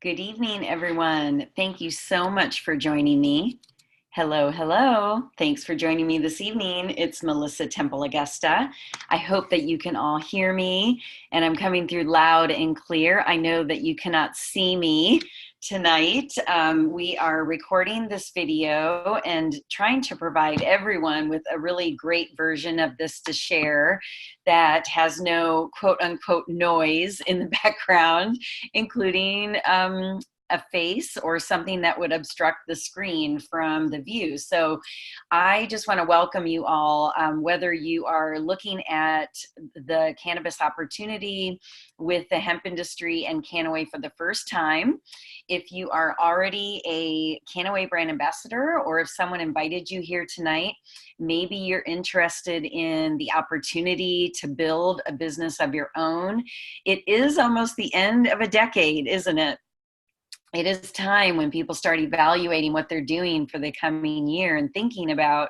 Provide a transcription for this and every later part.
Good evening, everyone. Thank you so much for joining me. Hello, hello. Thanks for joining me this evening. It's Melissa Temple Augusta. I hope that you can all hear me and I'm coming through loud and clear. I know that you cannot see me tonight. We are recording this video and trying to provide everyone with a really great version of this to share that has no quote unquote noise in the background, including a face or something that would obstruct the screen from the view. So I just want to welcome you all, whether you are looking at the cannabis opportunity with the hemp industry and Canaway for the first time, if you are already a Canaway brand ambassador, or if someone invited you here tonight, maybe you're interested in the opportunity to build a business of your own. It is almost the end of a decade, isn't it? It is time when people start evaluating what they're doing for the coming year and thinking about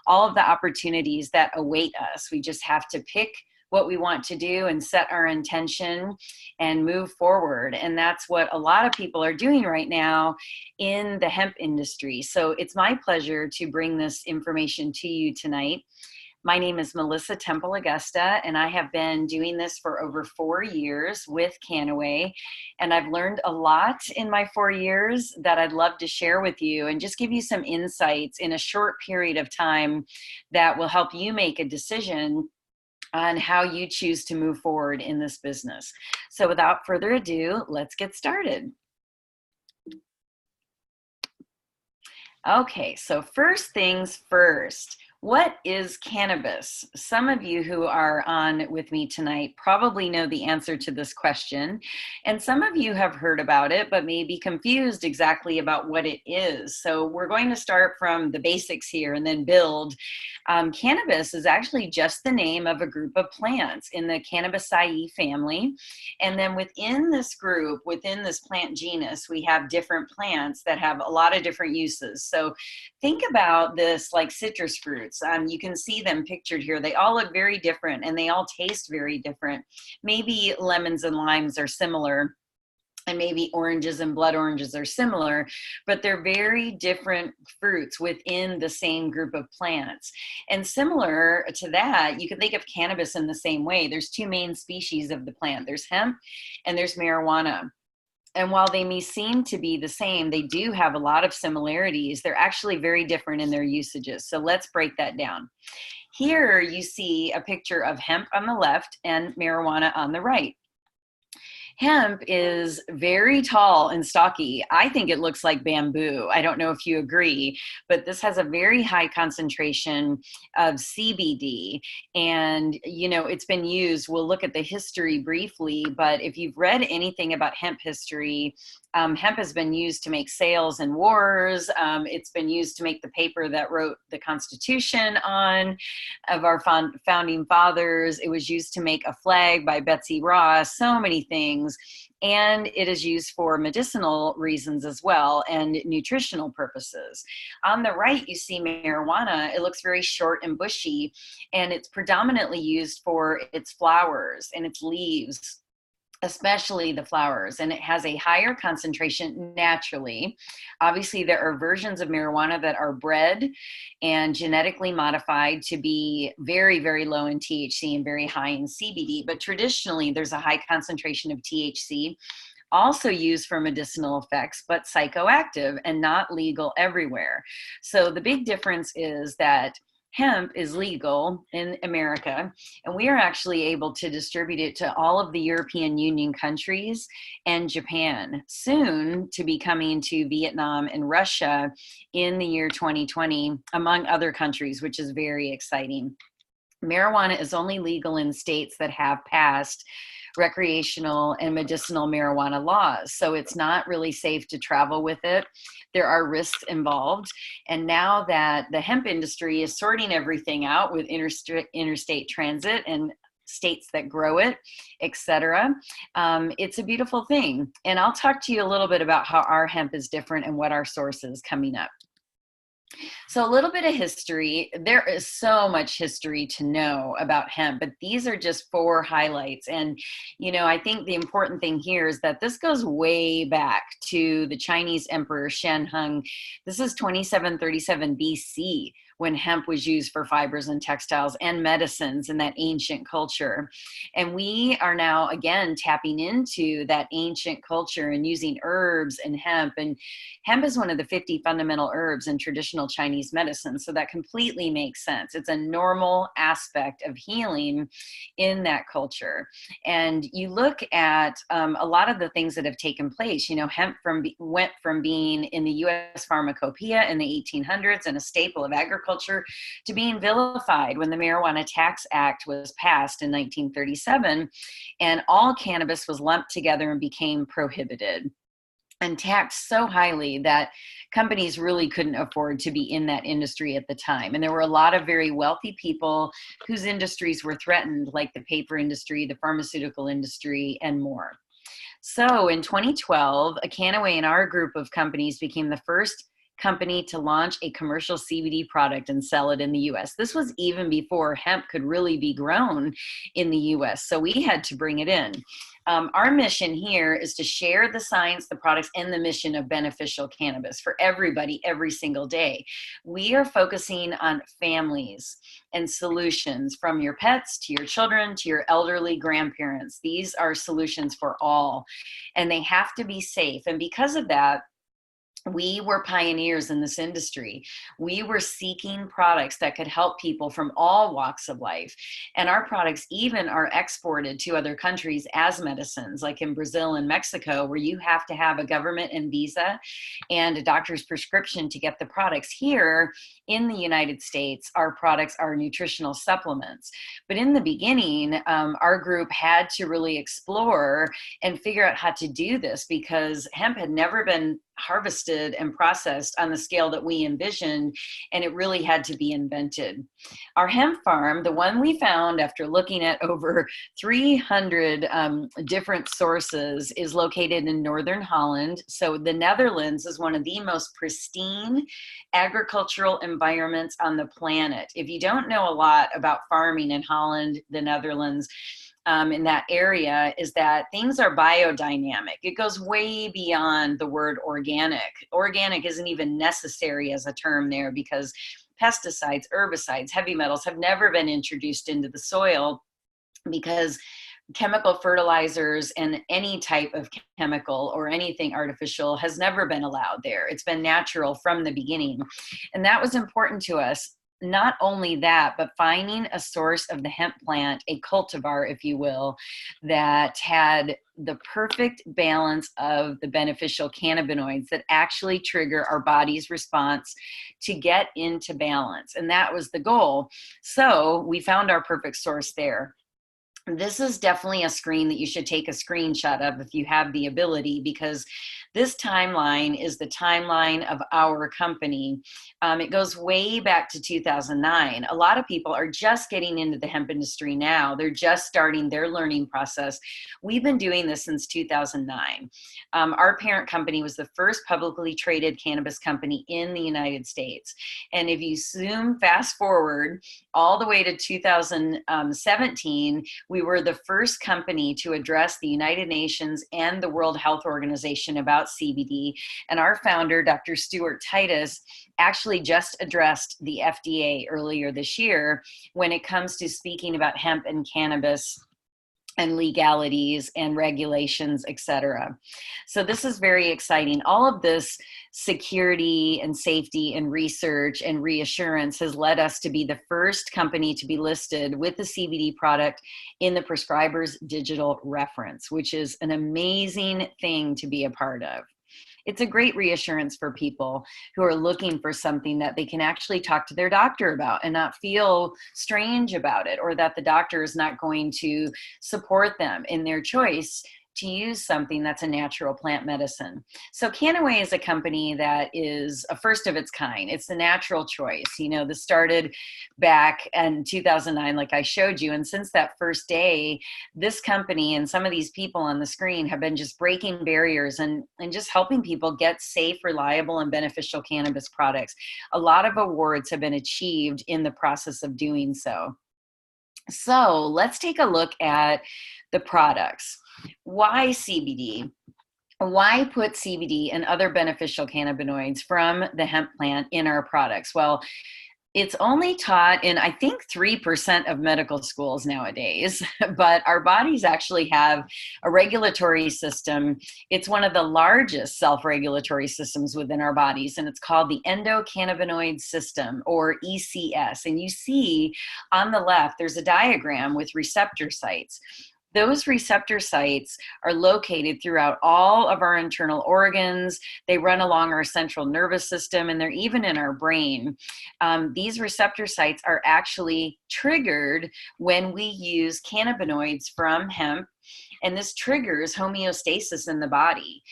all of the opportunities that await us. We just have to pick what we want to do and set our intention and move forward. And that's what a lot of people are doing right now in the hemp industry. So it's my pleasure to bring this information to you tonight. My name is Melissa Temple Augusta, and I have been doing this for over 4 years with Canaway. And I've learned a lot in my 4 years that I'd love to share with you and just give you some insights in a short period of time that will help you make a decision on how you choose to move forward in this business. So without further ado, let's get started. Okay, so first things first. What is cannabis? Some of you who are on with me tonight probably know the answer to this question, and some of you have heard about it but may be confused exactly about what it is. So we're going to start from the basics here and then build. Cannabis is actually just the name of a group of plants in the Cannabisaceae family, and then within this group, within this plant genus, we have different plants that have a lot of different uses. So think about this like citrus fruits. You can see them pictured here. They all look very different and they all taste very different. Maybe lemons and limes are similar, and maybe oranges and blood oranges are similar, but they're very different fruits within the same group of plants. And similar to that, you can think of cannabis in the same way. There's two main species of the plant. There's hemp and there's marijuana. And while they may seem to be the same, they do have a lot of similarities. They're actually very different in their usages. So let's break that down. Here you see a picture of hemp on the left and marijuana on the right. Hemp is very tall and stocky. I think it looks like bamboo. I don't know if you agree, but this has a very high concentration of CBD. And, you know, it's been used, we'll look at the history briefly, but if you've read anything about hemp history, hemp has been used to make sails in wars. It's been used to make the paper that wrote the Constitution of our founding fathers. It was used to make a flag by Betsy Ross, so many things. And it is used for medicinal reasons as well and nutritional purposes. On the right, you see marijuana. It looks very short and bushy, and it's predominantly used for its flowers and its leaves, especially the flowers, and it has a higher concentration naturally. Obviously, there are versions of marijuana that are bred and genetically modified to be very, very low in THC and very high in CBD, but traditionally there's a high concentration of THC, also used for medicinal effects, but psychoactive and not legal everywhere. So the big difference is that hemp is legal in America, and we are actually able to distribute it to all of the European Union countries and Japan, soon to be coming to Vietnam and Russia in the year 2020, among other countries, which is very exciting. Marijuana is only legal in states that have passed recreational and medicinal marijuana laws. So it's not really safe to travel with it. There are risks involved. And now that the hemp industry is sorting everything out with interstate transit and states that grow it, etc., it's a beautiful thing. And I'll talk to you a little bit about how our hemp is different and what our source is coming up. So, a little bit of history. There is so much history to know about hemp, but these are just four highlights. And, I think the important thing here is that this goes way back to the Chinese Emperor Shen Hung. This is 2737 BC when hemp was used for fibers and textiles and medicines in that ancient culture. And we are now, again, tapping into that ancient culture and using herbs and hemp. And hemp is one of the 50 fundamental herbs in traditional Chinese medicine, so that completely makes sense. It's a normal aspect of healing in that culture. And you look at a lot of the things that have taken place. Hemp went from being in the U.S. pharmacopoeia in the 1800s and a staple of agriculture to being vilified when the Marijuana Tax Act was passed in 1937, and all cannabis was lumped together and became prohibited and taxed so highly that companies really couldn't afford to be in that industry at the time. And there were a lot of very wealthy people whose industries were threatened, like the paper industry, the pharmaceutical industry, and more. So in 2012, Akanaway and our group of companies became the first company to launch a commercial CBD product and sell it in the US. This was even before hemp could really be grown in the US, so we had to bring it in. Our mission here is to share the science, the products, and the mission of beneficial cannabis for everybody every single day. We are focusing on families and solutions, from your pets to your children to your elderly grandparents. These are solutions for all, and they have to be safe. And because of that, we were pioneers in this industry. We were seeking products that could help people from all walks of life. And our products even are exported to other countries as medicines, like in Brazil and Mexico, where you have to have a government and visa and a doctor's prescription to get the products. Here in the United States, our products are nutritional supplements. But in the beginning, our group had to really explore and figure out how to do this, because hemp had never been harvested and processed on the scale that we envisioned, and it really had to be invented. Our hemp farm, the one we found after looking at over 300 different sources, is located in northern Holland. So the Netherlands is one of the most pristine agricultural environments on the planet. If you don't know a lot about farming in Holland, the Netherlands, in that area, is that things are biodynamic. It goes way beyond the word organic. Organic isn't even necessary as a term there, because pesticides, herbicides, heavy metals have never been introduced into the soil, because chemical fertilizers and any type of chemical or anything artificial has never been allowed there. It's been natural from the beginning. And that was important to us. Not only that, but finding a source of the hemp plant, a cultivar, if you will, that had the perfect balance of the beneficial cannabinoids that actually trigger our body's response to get into balance. And that was the goal. So we found our perfect source there. This is definitely a screen that you should take a screenshot of if you have the ability, because this timeline is the timeline of our company. It goes way back to 2009. A lot of people are just getting into the hemp industry now. They're just starting their learning process. We've been doing this since 2009. Our parent company was the first publicly traded cannabis company in the United States. And if you zoom fast forward all the way to 2017, we were the first company to address the United Nations and the World Health Organization about CBD. And our founder, Dr. Stuart Titus, actually just addressed the FDA earlier this year when it comes to speaking about hemp and cannabis and legalities and regulations, etc. So this is very exciting. All of this security and safety and research and reassurance has led us to be the first company to be listed with the CBD product in the prescriber's digital reference, which is an amazing thing to be a part of. It's a great reassurance for people who are looking for something that they can actually talk to their doctor about and not feel strange about it, or that the doctor is not going to support them in their choice to use something that's a natural plant medicine. So Canaway is a company that is a first of its kind. It's the natural choice. This started back in 2009, like I showed you. And since that first day, this company and some of these people on the screen have been just breaking barriers and just helping people get safe, reliable, and beneficial cannabis products. A lot of awards have been achieved in the process of doing so. So let's take a look at the products. Why CBD? Why put CBD and other beneficial cannabinoids from the hemp plant in our products? Well, it's only taught in, I think, 3% of medical schools nowadays, but our bodies actually have a regulatory system. It's one of the largest self-regulatory systems within our bodies, and it's called the endocannabinoid system, or ECS. And you see on the left, there's a diagram with receptor sites. Those receptor sites are located throughout all of our internal organs. They run along our central nervous system, and they're even in our brain. These receptor sites are actually triggered when we use cannabinoids from hemp, and this triggers homeostasis in the body.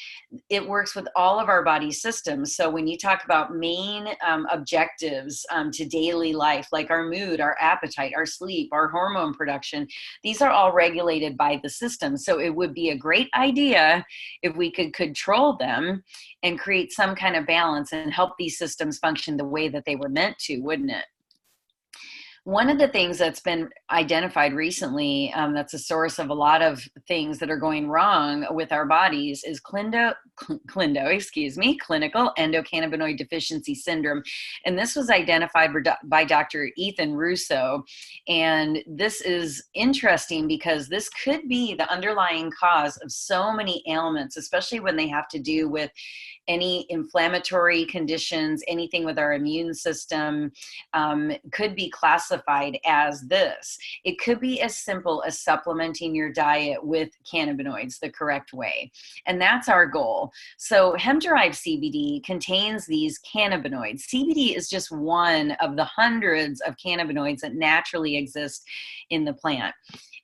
It works with all of our body systems. So when you talk about main objectives to daily life, like our mood, our appetite, our sleep, our hormone production, these are all regulated by the system. So it would be a great idea if we could control them and create some kind of balance and help these systems function the way that they were meant to, wouldn't it? One of the things that's been identified recently, that's a source of a lot of things that are going wrong with our bodies, is clinical endocannabinoid deficiency syndrome. And this was identified by Dr. Ethan Russo. And this is interesting because this could be the underlying cause of so many ailments, especially when they have to do with any inflammatory conditions, anything with our immune system, could be classified as this. It could be as simple as supplementing your diet with cannabinoids the correct way. And that's our goal. So hemp-derived CBD contains these cannabinoids. CBD is just one of the hundreds of cannabinoids that naturally exist in the plant.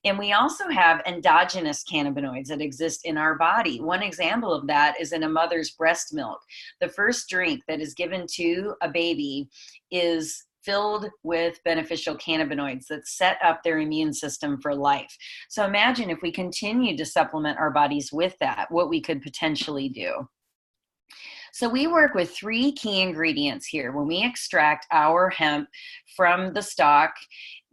And we also have endogenous cannabinoids that exist in our body. One example of that is in a mother's breast milk. The first drink that is given to a baby is filled with beneficial cannabinoids that set up their immune system for life. So imagine if we continue to supplement our bodies with that, what we could potentially do. So we work with 3 key ingredients here. When we extract our hemp from the stalk,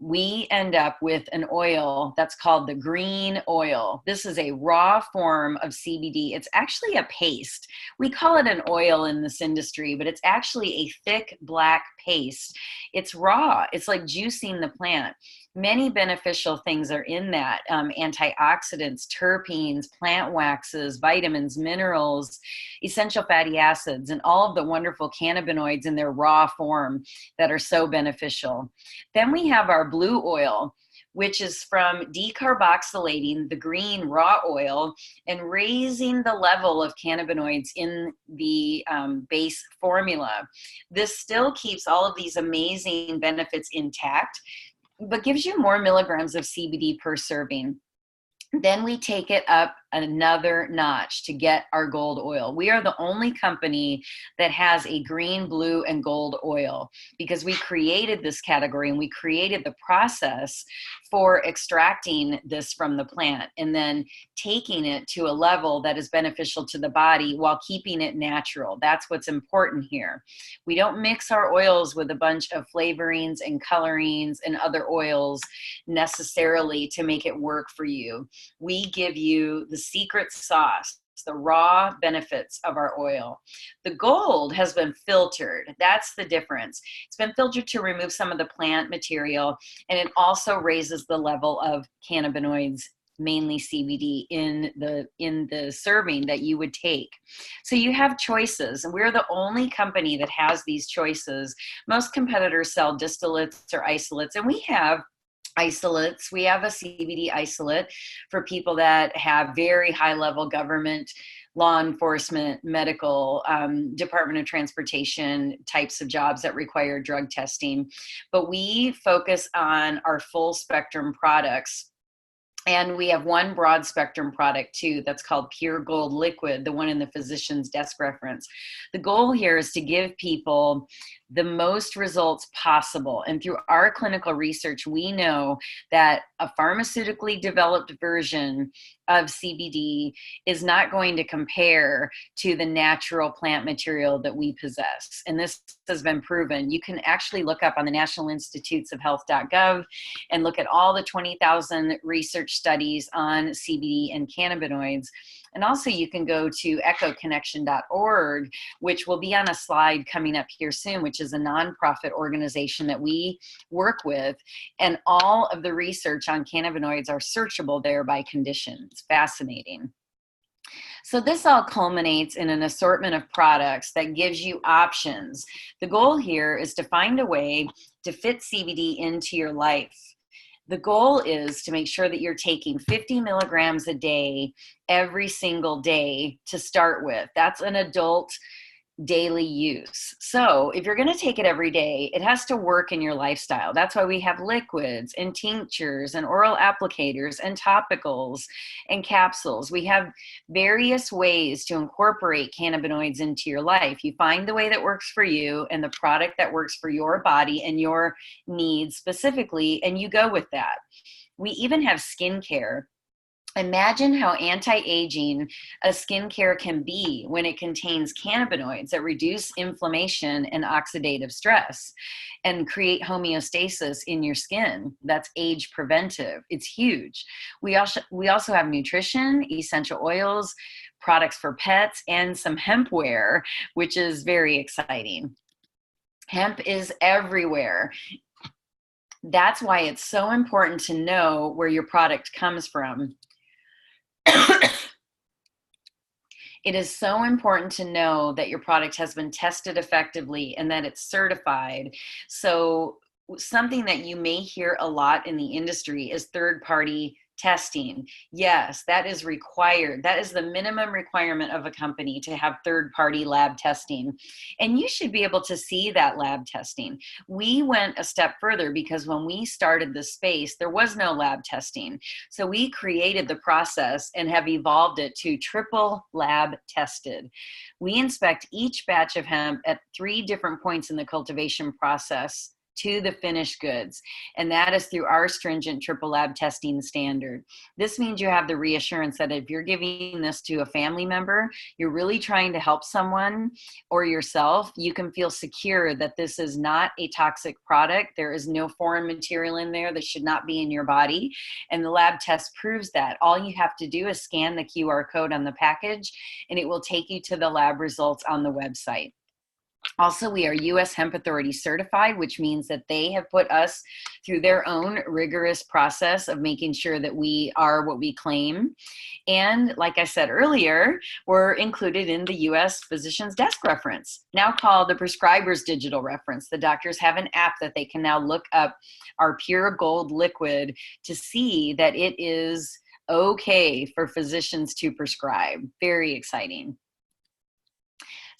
we end up with an oil that's called the green oil. This is a raw form of CBD. It's actually a paste. We call it an oil in this industry, but it's actually a thick black paste. It's raw. It's like juicing the plant. Many beneficial things are in that. Antioxidants, terpenes, plant waxes, vitamins, minerals, essential fatty acids, and all of the wonderful cannabinoids in their raw form that are so beneficial. Then we have our blue oil, which is from decarboxylating the green raw oil and raising the level of cannabinoids in the base formula. This still keeps all of these amazing benefits intact, but gives you more milligrams of CBD per serving. Then we take it up another notch to get our gold oil. We are the only company that has a green, blue, and gold oil because we created this category and we created the process for extracting this from the plant and then taking it to a level that is beneficial to the body while keeping it natural. That's what's important here. We don't mix our oils with a bunch of flavorings and colorings and other oils necessarily to make it work for you. We give you the secret sauce, the raw benefits of our oil. The gold has been filtered. That's the difference. It's been filtered to remove some of the plant material, and it also raises the level of cannabinoids, mainly CBD, in the serving that you would take. So you have choices, and we're the only company that has these choices. Most competitors sell distillates or isolates, and we have isolates. We have a CBD isolate for people that have very high level government, law enforcement, medical, Department of Transportation types of jobs that require drug testing. But we focus on our full spectrum products. And we have one broad spectrum product too that's called Pure Gold Liquid, the one in the physician's desk reference. The goal here is to give people the most results possible. And through our clinical research, we know that a pharmaceutically developed version of CBD is not going to compare to the natural plant material that we possess. And this has been proven. You can actually look up on the National Institutes of Health.gov and look at all the 20,000 research studies on CBD and cannabinoids. And also you can go to echoconnection.org, which will be on a slide coming up here soon, which is a nonprofit organization that we work with. And all of the research on cannabinoids are searchable there by condition. It's fascinating. So this all culminates in an assortment of products that gives you options. The goal here is to find a way to fit CBD into your life. The goal is to make sure that you're taking 50 milligrams a day every single day to start with. That's an adult daily use. So if you're going to take it every day, it has to work in your lifestyle. That's why we have liquids and tinctures and oral applicators and topicals and capsules. We have various ways to incorporate cannabinoids into your life. You find the way that works for you and the product that works for your body and your needs specifically, and you go with that. We even have skincare. Imagine how anti-aging a skincare can be when it contains cannabinoids that reduce inflammation and oxidative stress and create homeostasis in your skin. That's age preventive. It's huge. We also have nutrition, essential oils, products for pets, and some hempware, which is very exciting. Hemp is everywhere. That's why it's so important to know where your product comes from. It is so important to know that your product has been tested effectively and that it's certified. So something that you may hear a lot in the industry is third-party testing. Yes, that is required. That is the minimum requirement of a company to have third-party lab testing. And you should be able to see that lab testing. We went a step further because when we started this space, there was no lab testing. So we created the process and have evolved it to triple lab tested. We inspect each batch of hemp at 3 different points in the cultivation process to the finished goods. And that is through our stringent triple lab testing standard. This means you have the reassurance that if you're giving this to a family member, you're really trying to help someone or yourself, you can feel secure that this is not a toxic product. There is no foreign material in there that should not be in your body. And the lab test proves that. All you have to do is scan the QR code on the package and it will take you to the lab results on the website. Also, we are U.S. Hemp Authority certified, which means that they have put us through their own rigorous process of making sure that we are what we claim. And like I said earlier, we're included in the U.S. Physician's Desk Reference, now called the Prescriber's Digital Reference. The doctors have an app that they can now look up our Pure Gold Liquid to see that it is okay for physicians to prescribe. Very exciting.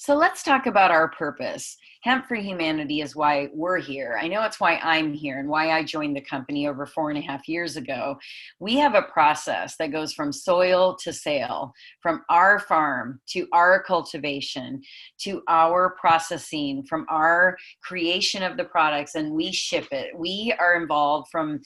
So let's talk about our purpose. Hemp for Humanity is why we're here. I know it's why I'm here and why I joined the company over 4.5 years ago. We have a process that goes from soil to sale, from our farm to our cultivation to our processing, from our creation of the products, and we ship it. We are involved from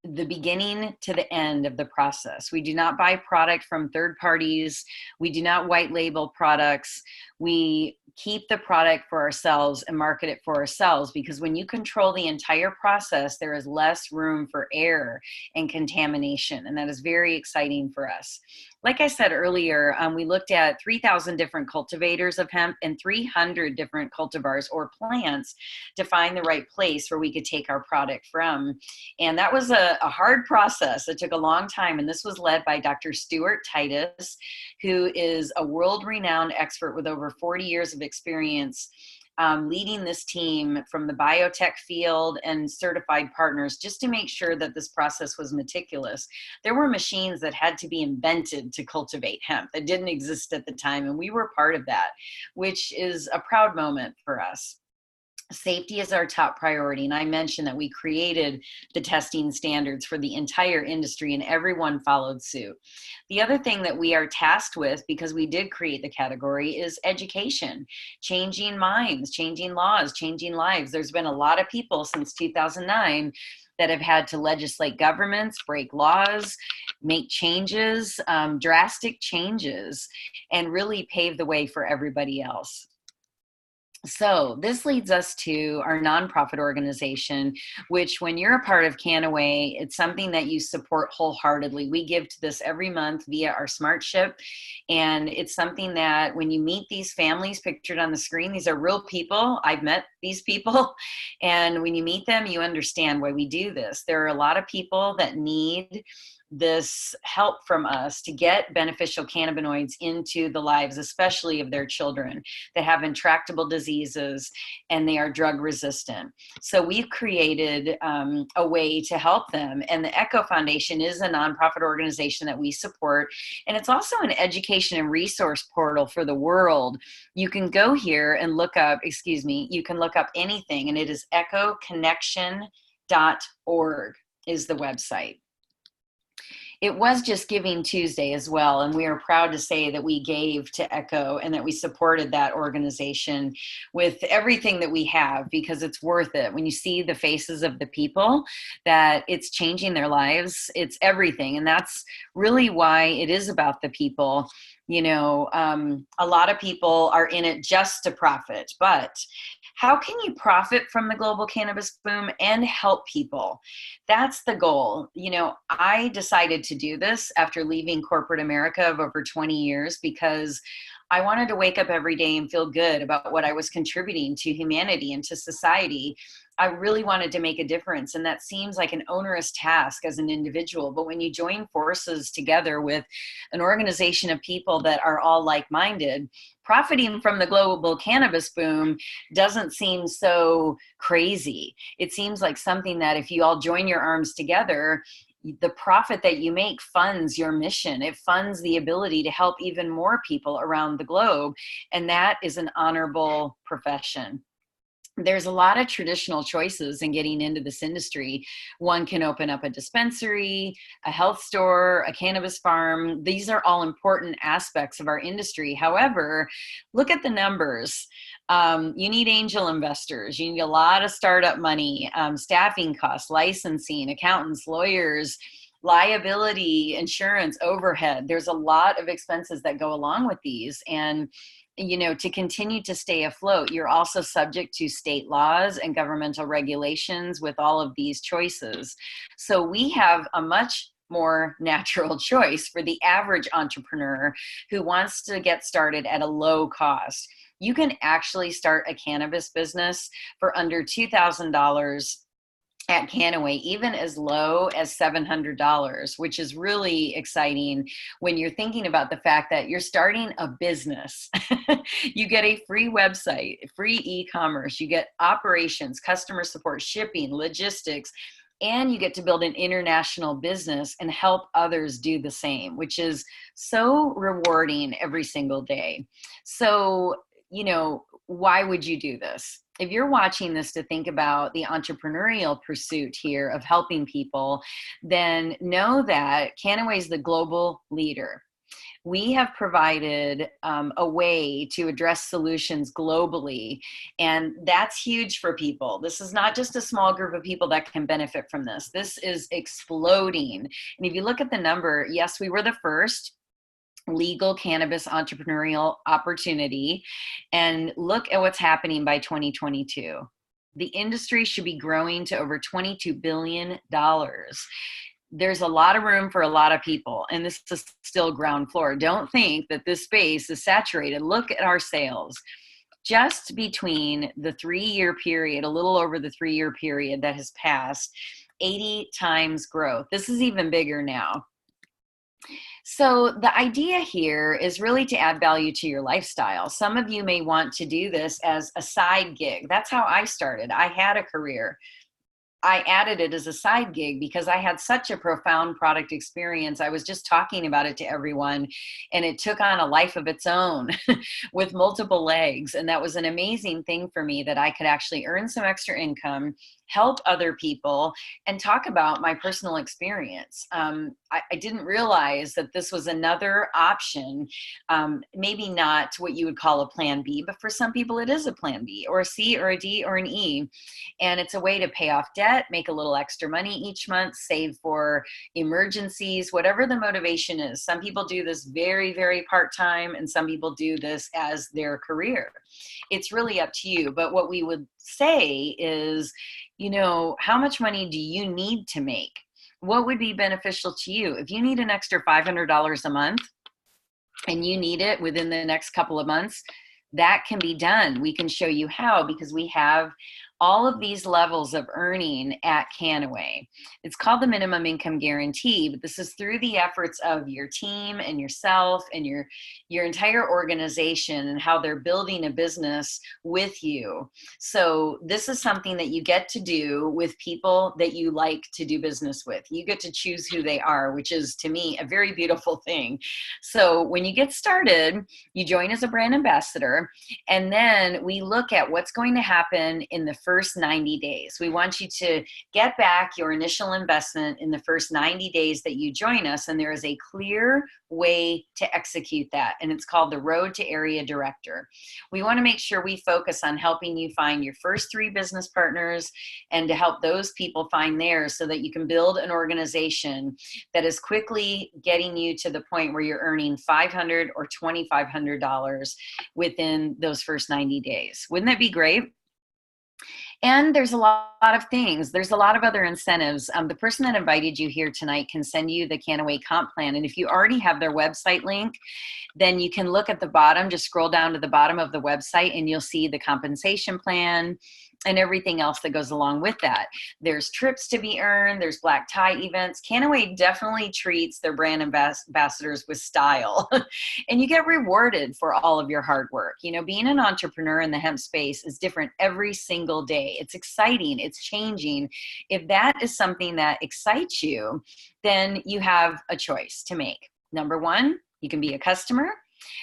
the beginning to the end of the process. We do not buy product from third parties. We do not white label products. We keep the product for ourselves and market it for ourselves, because when you control the entire process, there is less room for error and contamination. And that is very exciting for us. Like I said earlier, we looked at 3,000 different cultivators of hemp and 300 different cultivars or plants to find the right place where we could take our product from. And that was a hard process. It took a long time. And this was led by Dr. Stuart Titus, who is a world-renowned expert with over 40 years of experience leading this team from the biotech field and certified partners, just to make sure that this process was meticulous. There were machines that had to be invented to cultivate hemp that didn't exist at the time, and we were part of that, which is a proud moment for us. Safety is our top priority. And I mentioned that we created the testing standards for the entire industry and everyone followed suit. The other thing that we are tasked with, because we did create the category, is education, changing minds, changing laws, changing lives. There's been a lot of people since 2009 that have had to legislate governments, break laws, make changes, drastic changes, and really pave the way for everybody else. So this leads us to our nonprofit organization, which when you're a part of Canaway, it's something that you support wholeheartedly. We give to this every month via our Smart Ship. And it's something that when you meet these families pictured on the screen, these are real people. I've met these people. And when you meet them, you understand why we do this. There are a lot of people that need this help from us to get beneficial cannabinoids into the lives, especially of their children that have intractable diseases and they are drug resistant. So we've created a way to help them. And the Echo Foundation is a nonprofit organization that we support. And it's also an education and resource portal for the world. You can go here and look up, you can look up anything, and it is echoconnection.org is the website. It was just Giving Tuesday as well, and we are proud to say that we gave to Echo and that we supported that organization with everything that we have, because it's worth it. When you see the faces of the people, that it's changing their lives, it's everything. And that's really why it is about the people. You know, a lot of people are in it just to profit, but how can you profit from the global cannabis boom and help people? That's the goal. You know, I decided to do this after leaving corporate America of over 20 years because I wanted to wake up every day and feel good about what I was contributing to humanity and to society. I really wanted to make a difference. And that seems like an onerous task as an individual. But when you join forces together with an organization of people that are all like-minded, profiting from the global cannabis boom doesn't seem so crazy. It seems like something that if you all join your arms together, the profit that you make funds your mission. It funds the ability to help even more people around the globe. And that is an honorable profession. There's a lot of traditional choices in getting into this industry. One can open up a dispensary, a health store, a cannabis farm. These are all important aspects of our industry. However, look at the numbers. You need angel investors. You need a lot of startup money, staffing costs, licensing, accountants, lawyers, liability, insurance, overhead. There's a lot of expenses that go along with these. And you know, to continue to stay afloat, you're also subject to state laws and governmental regulations with all of these choices. So we have a much more natural choice for the average entrepreneur who wants to get started at a low cost. You can actually start a cannabis business for under $2,000 at Canaway, even as low as $700, which is really exciting when you're thinking about the fact that you're starting a business. You get a free website, free e-commerce, you get operations, customer support, shipping, logistics, and you get to build an international business and help others do the same, which is so rewarding every single day. So, you know, why would you do this? If you're watching this to think about the entrepreneurial pursuit here of helping people, then know that Canaway is the global leader. We have provided a way to address solutions globally, and that's huge for people. This is not just a small group of people that can benefit from this. This is exploding. And if you look at the number, yes, we were the first legal cannabis entrepreneurial opportunity. And look at what's happening by 2022. The industry should be growing to over $22 billion. There's a lot of room for a lot of people, and this is still ground floor. Don't think that this space is saturated. Look at our sales. Just between the 3-year period, a little over the 3-year period that has passed, 80 times growth. This is even bigger now. So the idea here is really to add value to your lifestyle. Some of you may want to do this as a side gig. That's how I started. I had a career. I added it as a side gig because I had such a profound product experience. I was just talking about it to everyone, and it took on a life of its own with multiple legs. And that was an amazing thing for me, that I could actually earn some extra income, help other people, and talk about my personal experience. I didn't realize that this was another option. Maybe not what you would call a plan B, but for some people it is a plan B, or a C, or a D, or an E. And it's a way to pay off debt, make a little extra money each month, save for emergencies, whatever the motivation is. Some people do this very, very part-time, and some people do this as their career. It's really up to you. But what we would say is, how much money do you need to make? What would be beneficial to you? If you need an extra $500 a month and you need it within the next couple of months, that can be done. We can show you how, because we have all of these levels of earning at Canaway. It's called the minimum income guarantee, but this is through the efforts of your team and yourself and your entire organization, and how they're building a business with you. So this is something that you get to do with people that you like to do business with. You get to choose who they are, which is, to me, a very beautiful thing. So when you get started, you join as a brand ambassador, and then we look at what's going to happen in the first 90 days. We want you to get back your initial investment in the first 90 days that you join us, and there is a clear way to execute that, and it's called the Road to Area Director. We want to make sure we focus on helping you find your first 3 business partners, and to help those people find theirs, so that you can build an organization that is quickly getting you to the point where you're earning $500 or $2,500 within those first 90 days. Wouldn't that be great? And there's a lot of things. There's a lot of other incentives. The person that invited you here tonight can send you the Canaway comp plan. And if you already have their website link, then you can look at the bottom, just scroll down to the bottom of the website, and you'll see the compensation plan and everything else that goes along with that. There's trips to be earned. There's black tie events. Canaway definitely treats their brand ambassadors with style, and you get rewarded for all of your hard work. Being an entrepreneur in the hemp space is different every single day. It's exciting. It's changing. If that is something that excites you, then you have a choice to make. Number one, you can be a customer,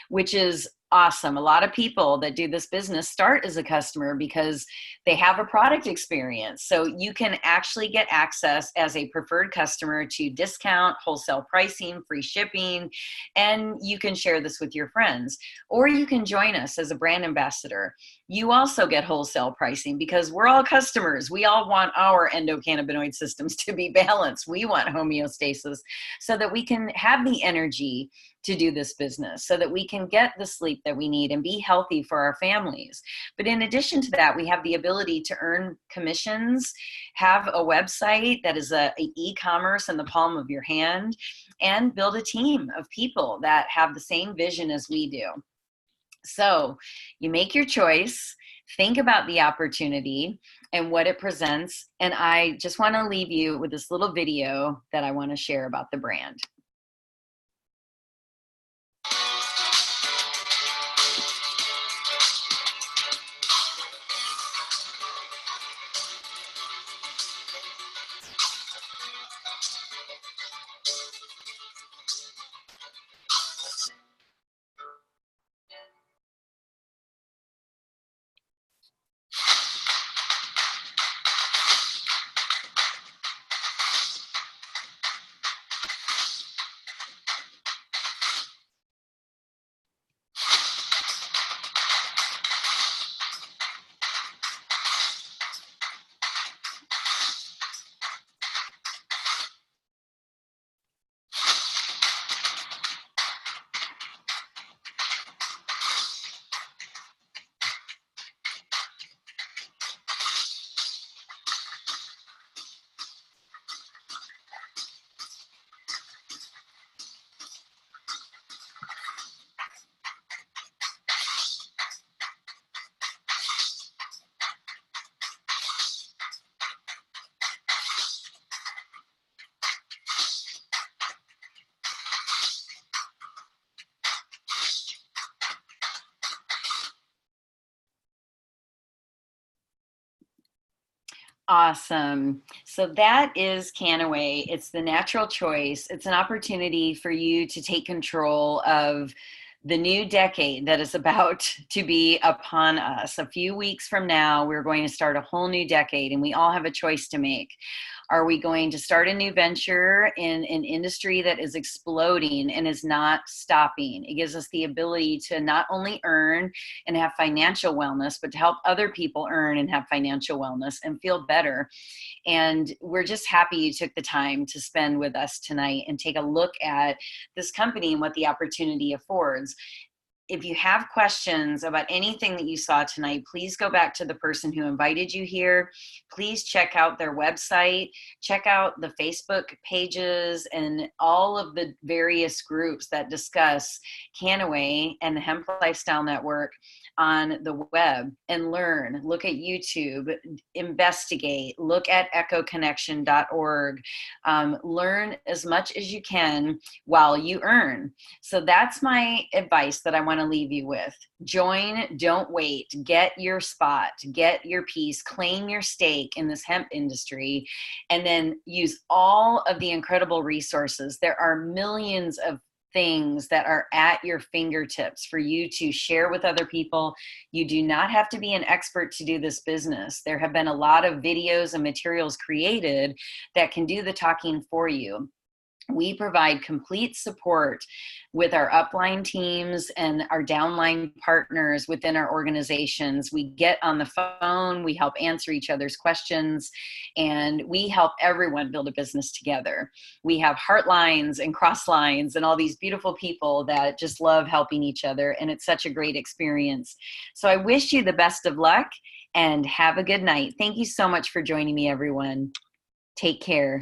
which is awesome. A lot of people that do this business start as a customer because they have a product experience. So you can actually get access as a preferred customer to discount, wholesale pricing, free shipping, and you can share this with your friends. Or you can join us as a brand ambassador. You also get wholesale pricing, because we're all customers. We all want our endocannabinoid systems to be balanced. We want homeostasis, so that we can have the energy to do this business, so that we can get the sleep that we need and be healthy for our families. But in addition to that, we have the ability to earn commissions, have a website that is a e-commerce in the palm of your hand, and build a team of people that have the same vision as we do. So you make your choice, think about the opportunity and what it presents. And I just want to leave you with this little video that I want to share about the brand. Awesome. So that is Canaway. It's the natural choice. It's an opportunity for you to take control of the new decade that is about to be upon us. A few weeks from now, we're going to start a whole new decade, and we all have a choice to make. Are we going to start a new venture in an industry that is exploding and is not stopping? It gives us the ability to not only earn and have financial wellness, but to help other people earn and have financial wellness and feel better. And we're just happy you took the time to spend with us tonight and take a look at this company and what the opportunity affords. If you have questions about anything that you saw tonight, please go back to the person who invited you here. Please check out their website, check out the Facebook pages and all of the various groups that discuss Canaway and the Hemp Lifestyle Network on the web, and learn. Look at YouTube, investigate, look at echoconnection.org. Learn as much as you can while you earn. So that's my advice that I want to leave you with. Join, don't wait, get your spot, get your piece, claim your stake in this hemp industry, and then use all of the incredible resources. There are millions of things that are at your fingertips for you to share with other people. You do not have to be an expert to do this business. There have been a lot of videos and materials created that can do the talking for you. We provide complete support with our upline teams and our downline partners within our organizations. We get on the phone, we help answer each other's questions, and we help everyone build a business together. We have heart lines and cross lines and all these beautiful people that just love helping each other, and it's such a great experience. So I wish you the best of luck and have a good night. Thank you so much for joining me, everyone. Take care.